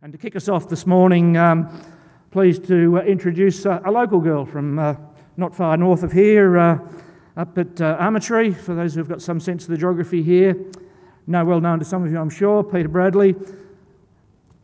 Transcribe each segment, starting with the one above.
And to kick us off this morning, pleased to introduce a local girl from not far north of here, up at Armidale, for those who've got some sense of the geography here. Well known to some of you, I'm sure, Peta Bradley.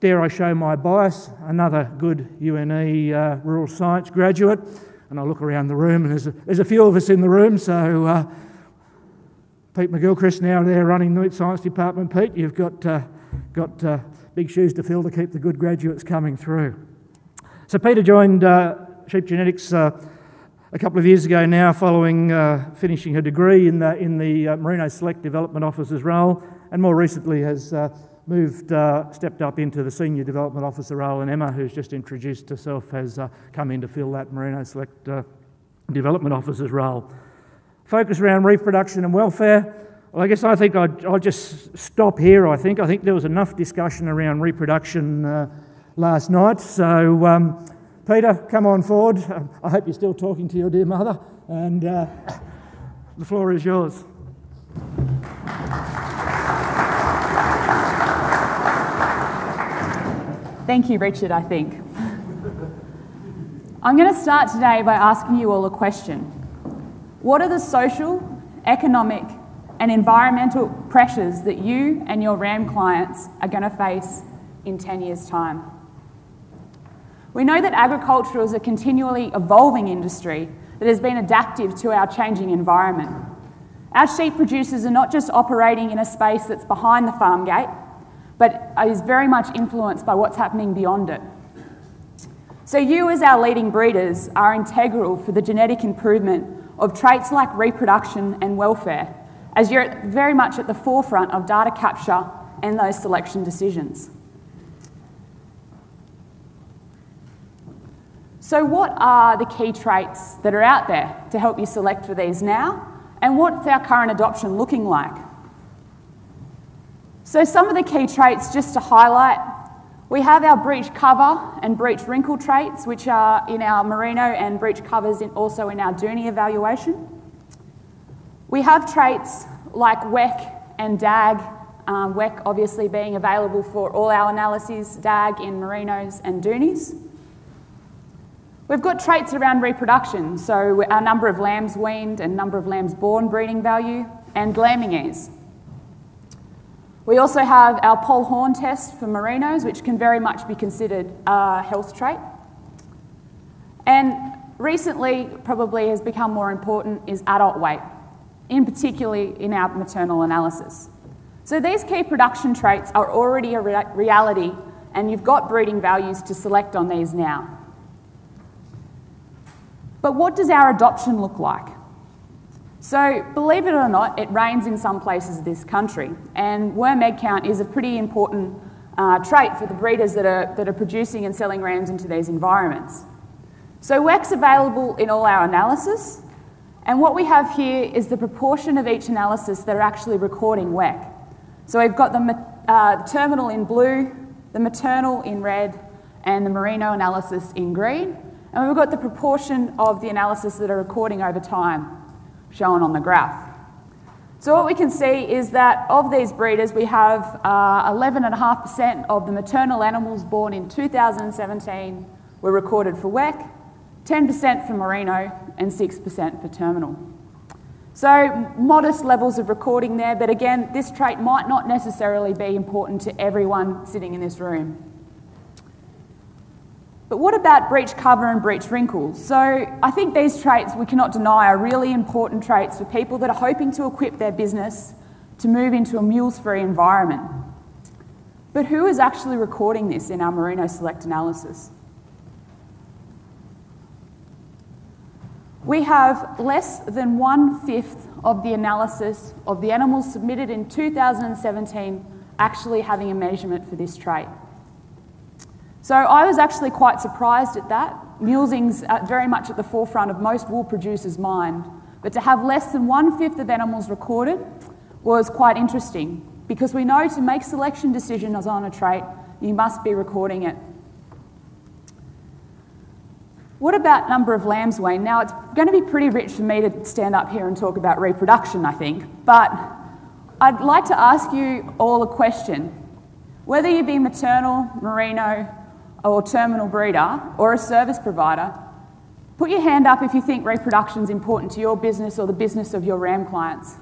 Dare I show my bias, another good UNE Rural Science graduate. And I look around the room, and there's a few of us in the room, so Pete McGilchrist now there running the science department. Pete, you've got big shoes to fill to keep the good graduates coming through. So Peta joined sheep genetics a couple of years ago now, following finishing her degree in the MERINOSELCT Development Officer's role, and more recently has stepped up into the Senior Development Officer role, and Emma, who's just introduced herself, has come in to fill that MERINOSELCT Development Officer's role. Focus around reproduction and welfare. Well, I guess I think I'll just stop here, I think. I think there was enough discussion around reproduction last night. So, Peta, come on forward. I hope you're still talking to your dear mother. And the floor is yours. Thank you, Richard, I think. I'm going to start today by asking you all a question. What are the social, economic, and environmental pressures that you and your RAM clients are going to face in 10 years' time? We know that agriculture is a continually evolving industry that has been adaptive to our changing environment. Our sheep producers are not just operating in a space that's behind the farm gate, but is very much influenced by what's happening beyond it. So you, as our leading breeders, are integral for the genetic improvement of traits like reproduction and welfare, as you're very much at the forefront of data capture and those selection decisions. So what are the key traits that are out there to help you select for these now, and what's our current adoption looking like? So some of the key traits, just to highlight, we have our breech cover and breech wrinkle traits, which are in our merino and breech covers also in our Dooney evaluation. We have traits like WEC and DAG, WEC obviously being available for all our analyses, DAG in merinos and Dooneys. We've got traits around reproduction, so our number of lambs weaned and number of lambs born breeding value, and lambing ease. We also have our pole horn test for merinos, which can very much be considered a health trait. And recently, probably has become more important, is adult weight, in particularly in our maternal analysis. So these key production traits are already a reality, and you've got breeding values to select on these now. But what does our adoption look like? So, believe it or not, it rains in some places of this country, and worm egg count is a pretty important trait for the breeders that are producing and selling rams into these environments. So WEC's available in all our analysis, and what we have here is the proportion of each analysis that are actually recording WEC. So we've got the terminal in blue, the maternal in red, and the merino analysis in green, and we've got the proportion of the analysis that are recording over time, shown on the graph. So what we can see is that of these breeders, we have 11.5% of the maternal animals born in 2017 were recorded for WEC, 10% for merino, and 6% for terminal. So modest levels of recording there, but again, this trait might not necessarily be important to everyone sitting in this room. But what about breech cover and breech wrinkles? So I think these traits, we cannot deny, are really important traits for people that are hoping to equip their business to move into a mules-free environment. But who is actually recording this in our MERINOSELCT analysis? We have less than 1/5 of the analysis of the animals submitted in 2017 actually having a measurement for this trait. So I was actually quite surprised at that. Mulesing's very much at the forefront of most wool producers' mind, but to have less than 1/5 of animals recorded was quite interesting, because we know to make selection decisions on a trait, you must be recording it. What about number of lambs weaned? Now, it's going to be pretty rich for me to stand up here and talk about reproduction, I think, but I'd like to ask you all a question. Whether you be maternal, merino, or terminal breeder, or a service provider, put your hand up if you think reproduction is important to your business or the business of your RAM clients.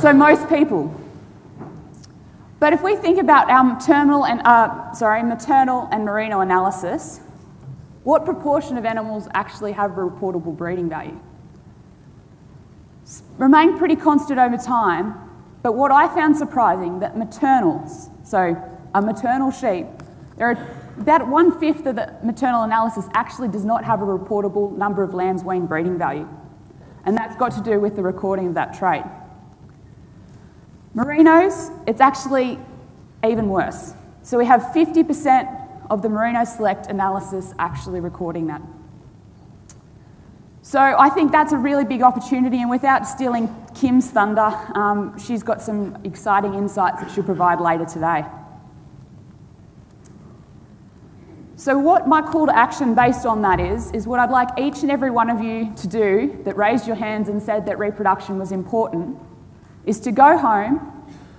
So most people. But if we think about our maternal and merino analysis, what proportion of animals actually have a reportable breeding value? Remain pretty constant over time, but what I found surprising, that maternals, so a maternal sheep, there are about 1/5 of the maternal analysis actually does not have a reportable number of lambs weaned breeding value. And that's got to do with the recording of that trait. Merinos, it's actually even worse. So we have 50% of the MERINOSELCT analysis actually recording that. So I think that's a really big opportunity, and without stealing Kim's thunder, she's got some exciting insights that she'll provide later today. So what my call to action based on that is what I'd like each and every one of you to do that raised your hands and said that reproduction was important, is to go home,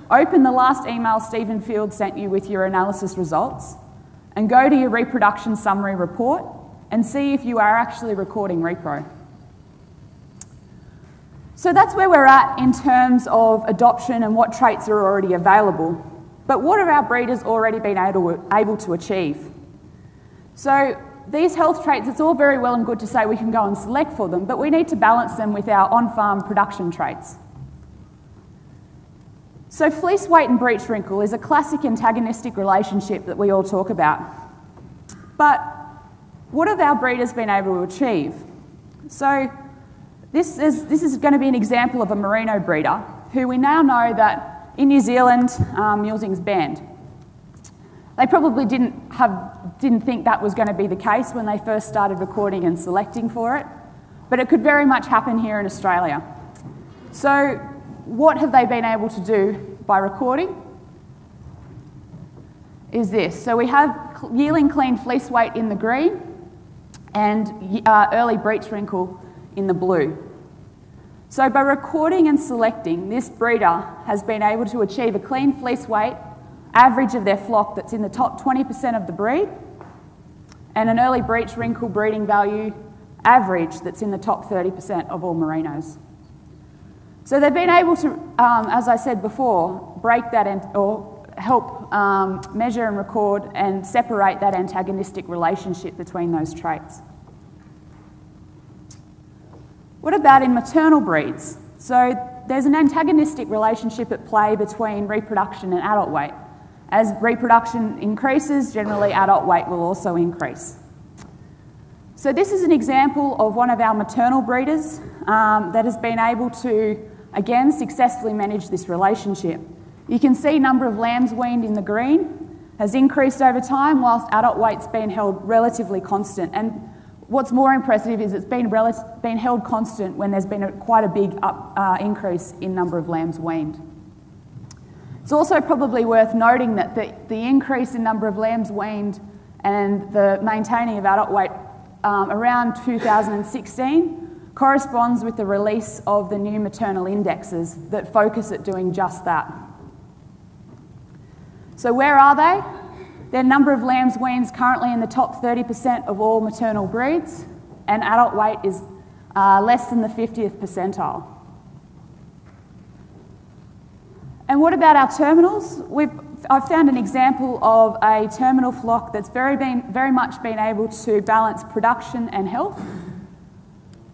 open the last email Stephen Field sent you with your analysis results, and go to your reproduction summary report and see if you are actually recording repro. So that's where we're at in terms of adoption and what traits are already available. But what have our breeders already been able to achieve? So these health traits, it's all very well and good to say we can go and select for them, but we need to balance them with our on-farm production traits. So fleece weight and breech wrinkle is a classic antagonistic relationship that we all talk about. But what have our breeders been able to achieve? So this is going to be an example of a merino breeder who we now know that in New Zealand, mulesing's banned. They probably didn't think that was going to be the case when they first started recording and selecting for it, but it could very much happen here in Australia. So what have they been able to do by recording? Is this. So we have yearling clean fleece weight in the green and early breech wrinkle in the blue. So by recording and selecting, this breeder has been able to achieve a clean fleece weight average of their flock that's in the top 20% of the breed, and an early breech wrinkle breeding value average that's in the top 30% of all merinos. So they've been able to, as I said before, break that or help measure and record and separate that antagonistic relationship between those traits. What about in maternal breeds? So there's an antagonistic relationship at play between reproduction and adult weight. As reproduction increases, generally adult weight will also increase. So this is an example of one of our maternal breeders that has been able to, again, successfully manage this relationship. You can see number of lambs weaned in the green has increased over time whilst adult weight's been held relatively constant. And what's more impressive is it's been held constant when there's been quite a big increase in number of lambs weaned. It's also probably worth noting that the increase in number of lambs weaned and the maintaining of adult weight around 2016 corresponds with the release of the new maternal indexes that focus at doing just that. So where are they? Their number of lambs weaned is currently in the top 30% of all maternal breeds, and adult weight is less than the 50th percentile. And what about our terminals? I've found an example of a terminal flock that's very much been able to balance production and health.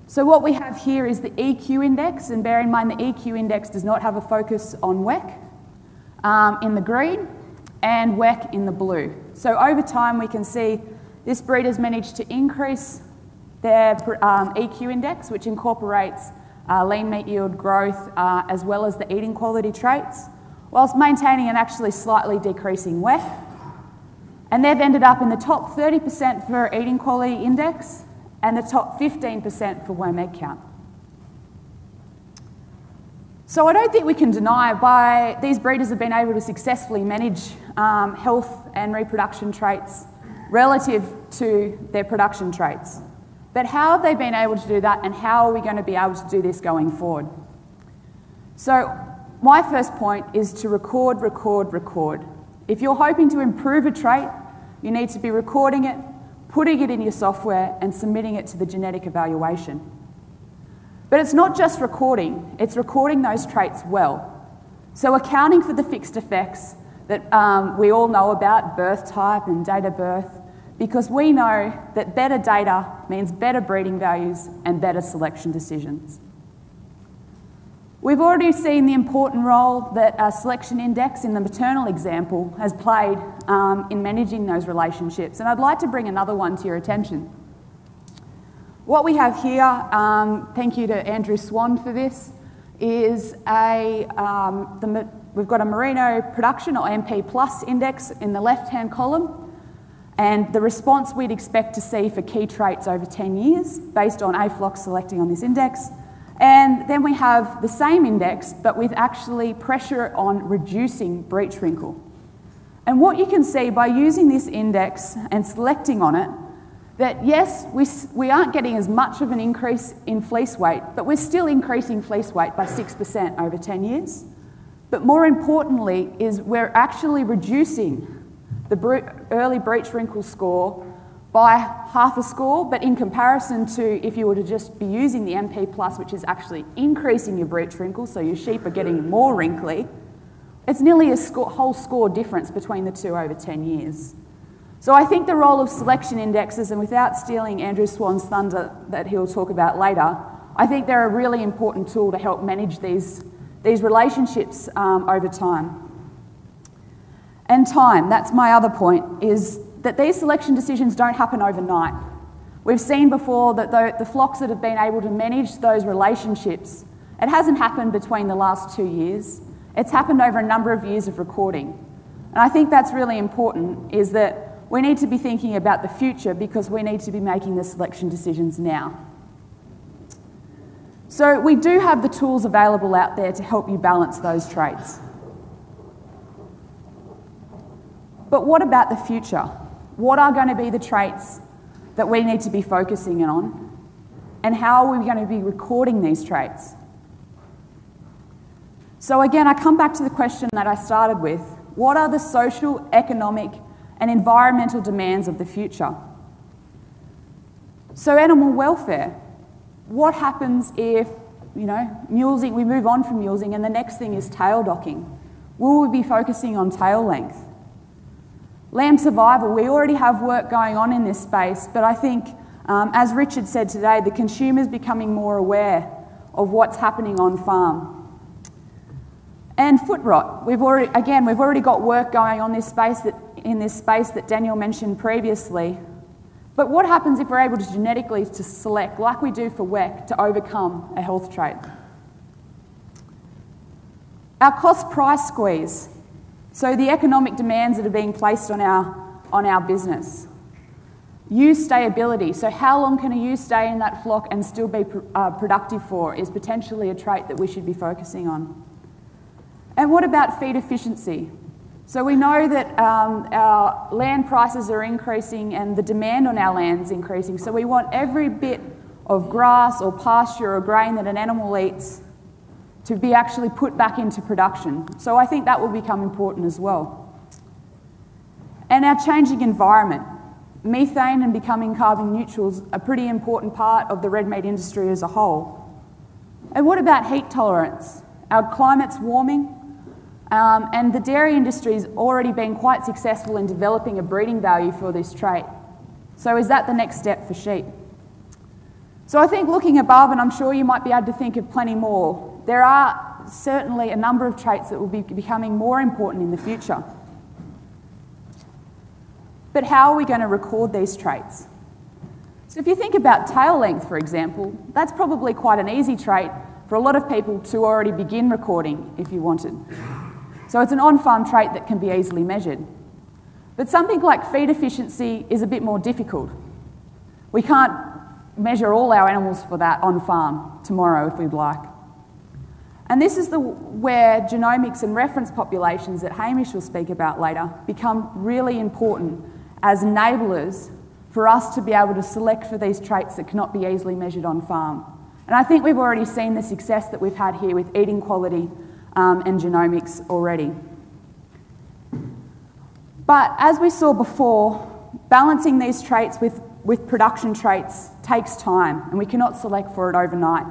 So what we have here is the EQ index, and bear in mind the EQ index does not have a focus on WEC in the green and WEC in the blue. So over time we can see this breeder's managed to increase their EQ index, which incorporates lean meat yield growth as well as the eating quality traits, whilst maintaining and actually slightly decreasing WEC. And they've ended up in the top 30% for eating quality index and the top 15% for worm egg count. So I don't think we can deny these breeders have been able to successfully manage health and reproduction traits relative to their production traits. But how have they been able to do that, and how are we going to be able to do this going forward? So my first point is to record, record, record. If you're hoping to improve a trait, you need to be recording it, putting it in your software and submitting it to the genetic evaluation. But it's not just recording, it's recording those traits well. So accounting for the fixed effects that we all know about, birth type and date of birth, because we know that better data means better breeding values and better selection decisions. We've already seen the important role that a selection index in the maternal example has played in managing those relationships, and I'd like to bring another one to your attention. What we have here, thank you to Andrew Swan for this, is we've got a merino production or MP plus index in the left-hand column, and the response we'd expect to see for key traits over 10 years based on AFLOC selecting on this index. And then we have the same index, but with actually pressure on reducing breech wrinkle. And what you can see by using this index and selecting on it, that yes, we aren't getting as much of an increase in fleece weight, but we're still increasing fleece weight by 6% over 10 years. But more importantly is we're actually reducing the early breech wrinkle score by half a score, but in comparison to if you were to just be using the MP+, which is actually increasing your breech wrinkle, so your sheep are getting more wrinkly, it's nearly a whole score difference between the two over 10 years. So I think the role of selection indexes, and without stealing Andrew Swan's thunder that he'll talk about later, I think they're a really important tool to help manage these relationships over time. And time, that's my other point, is that these selection decisions don't happen overnight. We've seen before that the flocks that have been able to manage those relationships, it hasn't happened between the last 2 years, it's happened over a number of years of recording. And I think that's really important, is that we need to be thinking about the future because we need to be making the selection decisions now. So we do have the tools available out there to help you balance those traits. But what about the future? What are going to be the traits that we need to be focusing on? And how are we going to be recording these traits? So again, I come back to the question that I started with. What are the social, economic, and environmental demands of the future? So animal welfare. What happens if, mulesing, we move on from mulesing and the next thing is tail docking? Will we be focusing on tail length? Lamb survival, we already have work going on in this space, but I think, as Richard said today, the consumer's becoming more aware of what's happening on farm. And foot rot, we've already got work going on in this space that Daniel mentioned previously. But what happens if we're able to genetically select, like we do for WEC, to overcome a health trait? Our cost-price squeeze. So the economic demands that are being placed on our business. Ewe stayability. So how long can a ewe stay in that flock and still be productive for is potentially a trait that we should be focusing on. And what about feed efficiency? So we know that our land prices are increasing and the demand on our land is increasing. So we want every bit of grass or pasture or grain that an animal eats to be actually put back into production. So I think that will become important as well. And our changing environment. Methane and becoming carbon neutral is a pretty important part of the red meat industry as a whole. And what about heat tolerance? Our climate's warming, and the dairy industry has already been quite successful in developing a breeding value for this trait. So is that the next step for sheep? So I think looking above, and I'm sure you might be able to think of plenty more, there are certainly a number of traits that will be becoming more important in the future. But how are we going to record these traits? So if you think about tail length, for example, that's probably quite an easy trait for a lot of people to already begin recording if you wanted. So it's an on-farm trait that can be easily measured. But something like feed efficiency is a bit more difficult. We can't measure all our animals for that on-farm tomorrow if we'd like. And this is where genomics and reference populations that Hamish will speak about later become really important as enablers for us to be able to select for these traits that cannot be easily measured on farm. And I think we've already seen the success that we've had here with eating quality and genomics already. But as we saw before, balancing these traits with production traits takes time, and we cannot select for it overnight.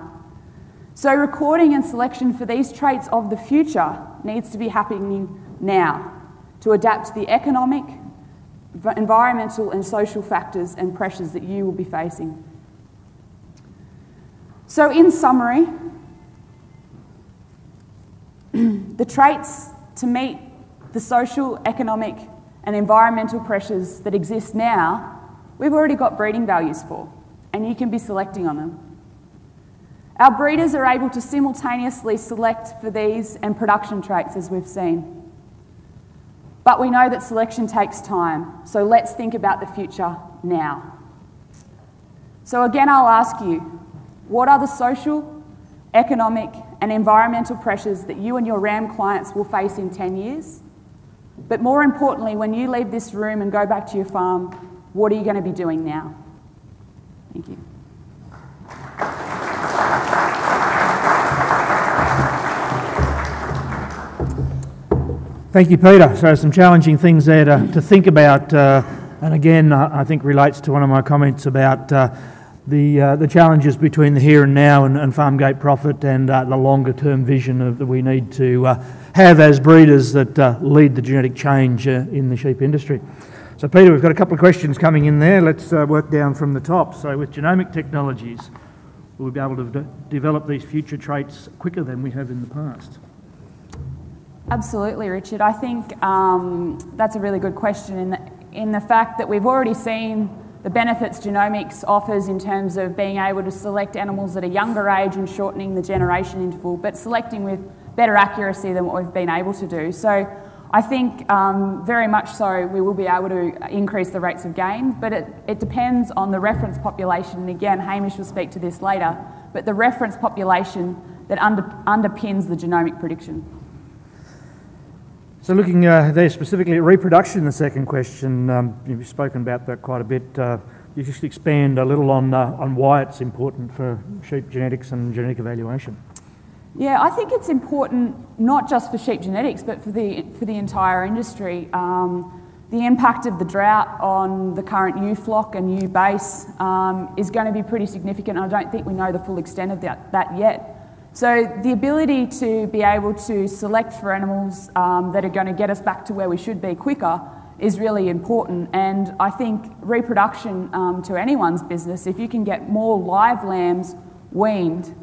So recording and selection for these traits of the future needs to be happening now to adapt to the economic, environmental and social factors and pressures that you will be facing. So in summary, the traits to meet the social, economic and environmental pressures that exist now, we've already got breeding values for, and you can be selecting on them. Our breeders are able to simultaneously select for these and production traits, as we've seen. But we know that selection takes time, so let's think about the future now. So again, I'll ask you, what are the social, economic and environmental pressures that you and your RAM clients will face in 10 years? But more importantly, when you leave this room and go back to your farm, what are you going to be doing now? Thank you. Thank you, Peter. So some challenging things there to think about, and again, I think relates to one of my comments about the challenges between the here and now and farm gate profit and the longer term vision that we need to have as breeders that lead the genetic change in the sheep industry. So Peter, we've got a couple of questions coming in there. Let's work down from the top. So with genomic technologies, will we be able to develop these future traits quicker than we have in the past? Absolutely, Richard. I think that's a really good question in the fact that we've already seen the benefits genomics offers in terms of being able to select animals at a younger age and shortening the generation interval, but selecting with better accuracy than what we've been able to do. So I think very much so we will be able to increase the rates of gain, but it depends on the reference population. And again, Hamish will speak to this later, but the reference population that underpins the genomic prediction. So looking there specifically at reproduction, the second question, you've spoken about that quite a bit. You just expand a little on why it's important for sheep genetics and genetic evaluation. Yeah, I think it's important not just for sheep genetics, but for the entire industry. The impact of the drought on the current ewe flock and ewe base is going to be pretty significant. I don't think we know the full extent of that yet. So the ability to be able to select for animals that are going to get us back to where we should be quicker is really important. And I think reproduction to anyone's business, if you can get more live lambs weaned,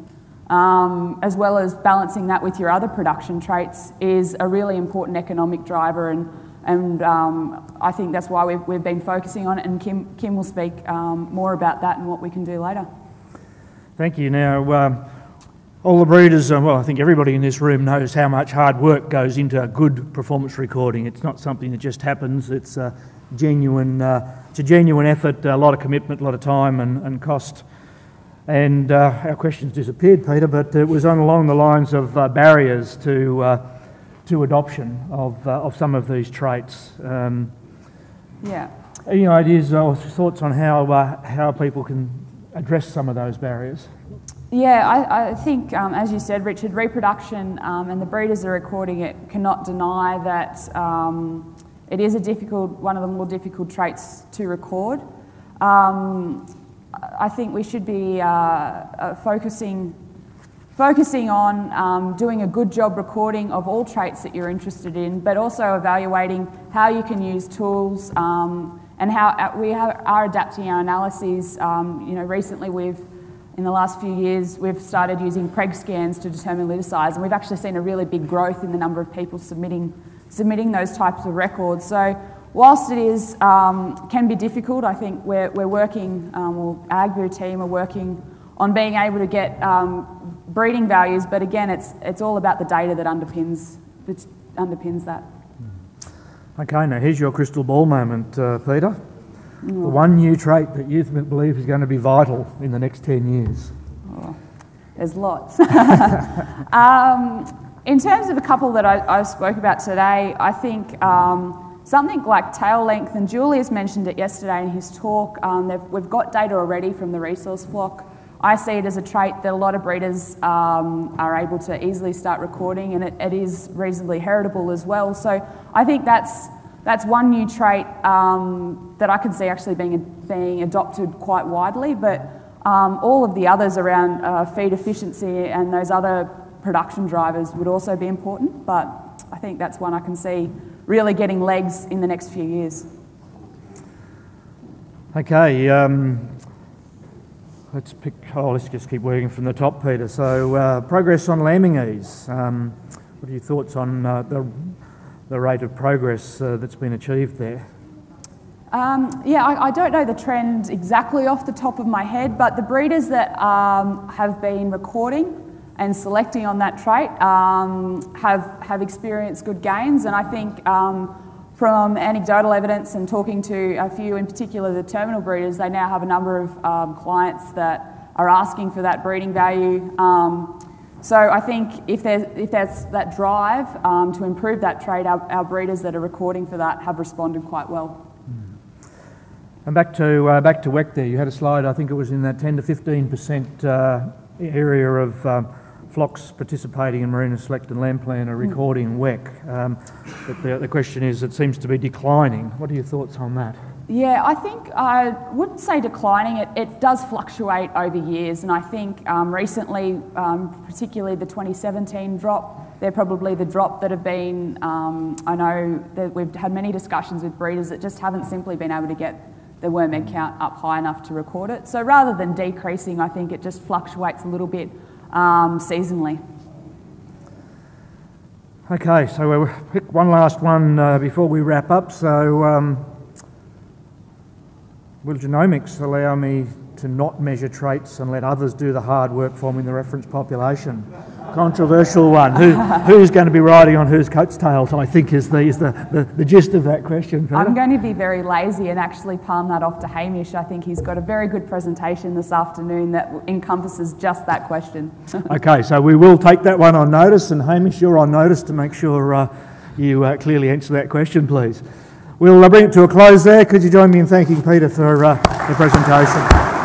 as well as balancing that with your other production traits, is a really important economic driver. And I think that's why we've been focusing on it. And Kim will speak more about that and what we can do later. Thank you. Now, all the breeders, well, I think everybody in this room knows how much hard work goes into a good performance recording. It's not something that just happens. It's a genuine effort, a lot of commitment, a lot of time and cost. And our questions disappeared, Peter, but it was along the lines of barriers to adoption of some of these traits. Yeah. Any ideas or thoughts on how people can address some of those barriers? Yeah, I think, as you said, Richard, reproduction and the breeders are recording it cannot deny that it is one of the more difficult traits to record. I think we should be focusing on doing a good job recording of all traits that you're interested in, but also evaluating how you can use tools and how we are adapting our analyses. Recently in the last few years, we've started using preg scans to determine litter size, and we've actually seen a really big growth in the number of people submitting those types of records. So whilst it is can be difficult, I think we're working, our Agbu team are working on being able to get breeding values, but again, it's all about the data that underpins that. Okay, now here's your crystal ball moment, Peter. The one new trait that you believe is going to be vital in the next 10 years. Oh, there's lots. In terms of a couple that I spoke about today, I think something like tail length, and Julius mentioned it yesterday in his talk. We've got data already from the resource flock I see it as a trait that a lot of breeders are able to easily start recording, and it is reasonably heritable as well. So I think that's one new trait that I can see actually being adopted quite widely, but all of the others around feed efficiency and those other production drivers would also be important, but I think that's one I can see really getting legs in the next few years. Okay, let's just keep working from the top, Peter. So progress on lambing ease. What are your thoughts on the rate of progress that's been achieved there? Yeah, I don't know the trend exactly off the top of my head, but the breeders that have been recording and selecting on that trait have experienced good gains, and I think from anecdotal evidence and talking to a few, in particular the terminal breeders, they now have a number of clients that are asking for that breeding value. So I think if there's that drive to improve that trait, our breeders that are recording for that have responded quite well. And back to WEC there, you had a slide, I think it was in that 10 to 15% area of flocks participating in MERINOSELCT and LambPlan are recording WEC. But the question is, it seems to be declining. What are your thoughts on that? Yeah, I think I wouldn't say declining. It does fluctuate over years, and I think recently, particularly the 2017 drop, they're probably the drop that have been, I know that we've had many discussions with breeders that just haven't simply been able to get the worm egg count up high enough to record it. So rather than decreasing, I think it just fluctuates a little bit seasonally. Okay, so we'll pick one last one before we wrap up. So will genomics allow me to not measure traits and let others do the hard work forming the reference population? Controversial one. Who's going to be riding on whose coattails, I think, is the gist of that question, Peter. I'm going to be very lazy and actually palm that off to Hamish. I think he's got a very good presentation this afternoon that encompasses just that question. Okay, so we will take that one on notice, and Hamish, you're on notice to make sure you clearly answer that question, please. We'll bring it to a close there. Could you join me in thanking Peter for the presentation?